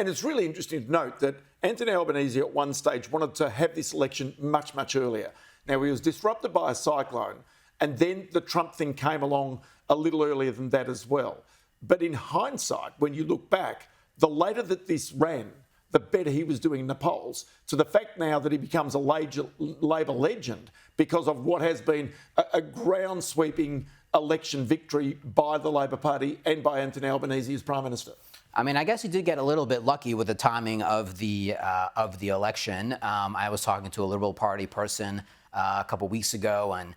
And it's really interesting to note that Anthony Albanese at one stage wanted to have this election much, much earlier. Now, he was disrupted by a cyclone, and then the Trump thing came along a little earlier than that as well. But in hindsight, when you look back, the later that this ran, the better he was doing in the polls, to the fact now that he becomes a Labor legend because of what has been a ground-sweeping election victory by the Labor Party and by Anthony Albanese as Prime Minister. I mean, I guess he did get a little bit lucky with the timing of the election. I was talking to a Liberal Party person a couple weeks ago, and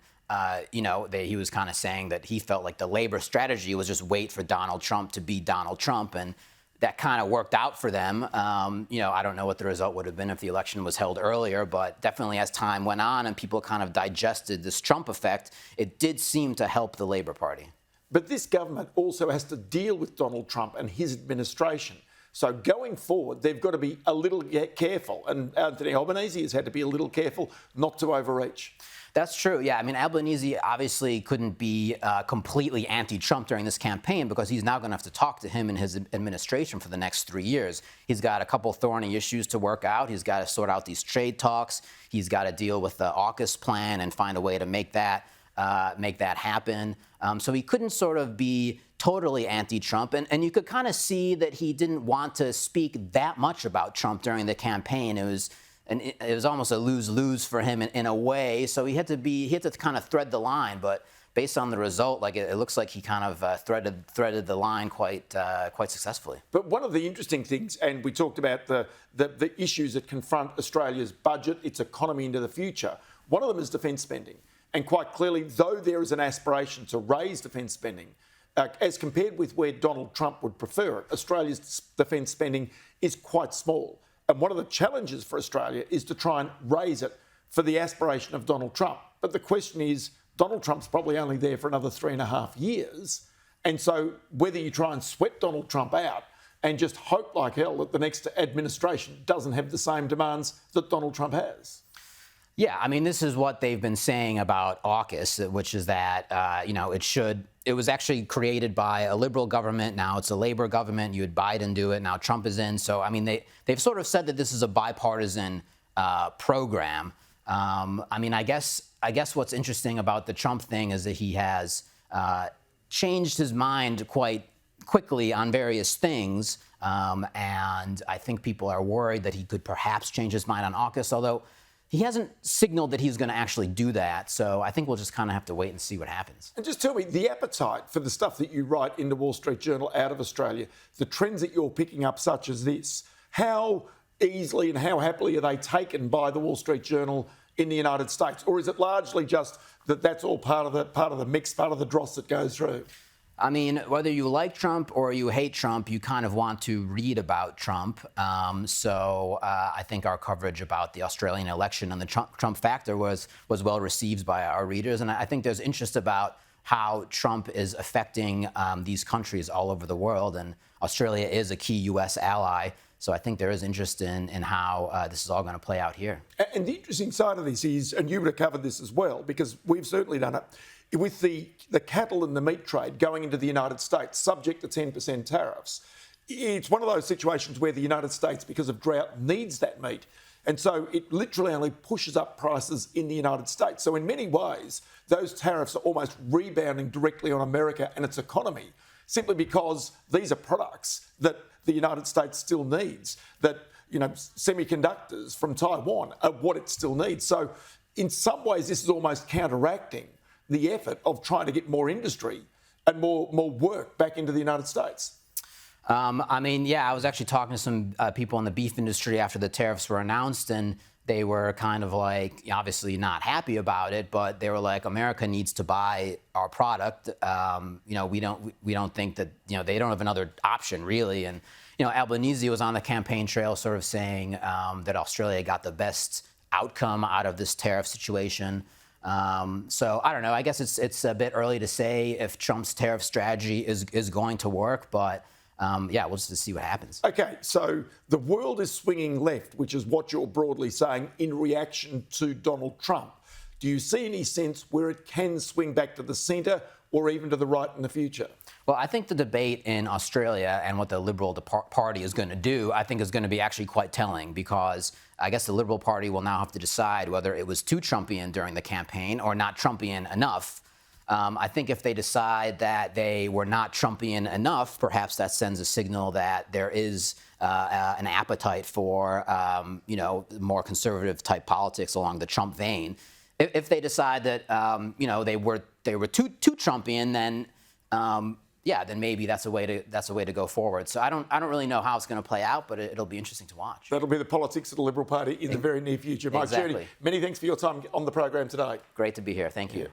he was kind of saying that he felt like the Labor strategy was just wait for Donald Trump to be Donald Trump, and that kind of worked out for them. I don't know what the result would have been if the election was held earlier, but definitely as time went on and people kind of digested this Trump effect, it did seem to help the Labor Party. But this government also has to deal with Donald Trump and his administration. So going forward, they've got to be a little careful. And Anthony Albanese has had to be a little careful not to overreach. That's true. Yeah. I mean, Albanese obviously couldn't be completely anti-Trump during this campaign because he's now going to have to talk to him and his administration for the next 3 years. He's got a couple thorny issues to work out. He's got to sort out these trade talks. He's got to deal with the AUKUS plan and find a way to make that happen. So he couldn't sort of be totally anti-Trump. And you could kind of see that he didn't want to speak that much about Trump during the campaign. It was almost a lose-lose for him in a way. So he had to kind of thread the line. But based on the result, like it looks like he kind of threaded the line quite successfully. But one of the interesting things, and we talked about the issues that confront Australia's budget, its economy into the future. One of them is defence spending. And quite clearly, though there is an aspiration to raise defence spending, as compared with where Donald Trump would prefer it, Australia's defence spending is quite small. And one of the challenges for Australia is to try and raise it for the aspiration of Donald Trump. But the question is, Donald Trump's probably only there for another 3.5 years. And so whether you try and sweat Donald Trump out and just hope like hell that the next administration doesn't have the same demands that Donald Trump has. Yeah, I mean, this is what they've been saying about AUKUS, which is that, it was actually created by a Liberal government. Now it's a Labor government. You had Biden do it. Now Trump is in. So, I mean, they've sort of said that this is a bipartisan program. I guess what's interesting about the Trump thing is that he has changed his mind quite quickly on various things. And I think people are worried that he could perhaps change his mind on AUKUS, although he hasn't signaled that he's going to actually do that. So I think we'll just kind of have to wait and see what happens. And just tell me, the appetite for the stuff that you write in the Wall Street Journal out of Australia, the trends that you're picking up such as this, how easily and how happily are they taken by the Wall Street Journal in the United States? Or is it largely just that that's all part of the mix, part of the dross that goes through? I mean, whether you like Trump or you hate Trump, you kind of want to read about Trump. So I think our coverage about the Australian election and the Trump factor was well received by our readers. And I think there's interest about how Trump is affecting these countries all over the world. And Australia is a key U.S. ally. So I think there is interest in how this is all going to play out here. And the interesting side of this is, and you would have covered this as well, because we've certainly done it, with the cattle and the meat trade going into the United States, subject to 10% tariffs. It's one of those situations where the United States, because of drought, needs that meat. And so it literally only pushes up prices in the United States. So in many ways, those tariffs are almost rebounding directly on America and its economy, simply because these are products that the United States still needs, that, semiconductors from Taiwan are what it still needs. So in some ways, this is almost counteracting the effort of trying to get more industry and more work back into the United States. I was actually talking to some people in the beef industry after the tariffs were announced, and they were kind of like, obviously not happy about it, but they were like, America needs to buy our product. We don't think that, they don't have another option really. And, Albanese was on the campaign trail sort of saying that Australia got the best outcome out of this tariff situation. So I don't know. I guess it's a bit early to say if Trump's tariff strategy is going to work, but we'll just see what happens. Okay, so the world is swinging left, which is what you're broadly saying in reaction to Donald Trump. Do you see any sense where it can swing back to the centre or even to the right in the future? Well, I think the debate in Australia and what the Liberal Party is going to do, I think is going to be actually quite telling, because I guess the Liberal Party will now have to decide whether it was too Trumpian during the campaign or not Trumpian enough. I think if they decide that they were not Trumpian enough, perhaps that sends a signal that there is an appetite for, more conservative type politics along the Trump vein. If they decide that, they were too Trumpian, then then maybe that's a way to go forward. So I don't really know how it's going to play out, but it'll be interesting to watch. That'll be the politics of the Liberal Party in the very near future. Mike Cherney, many thanks for your time on the program today. Great to be here. Thank you.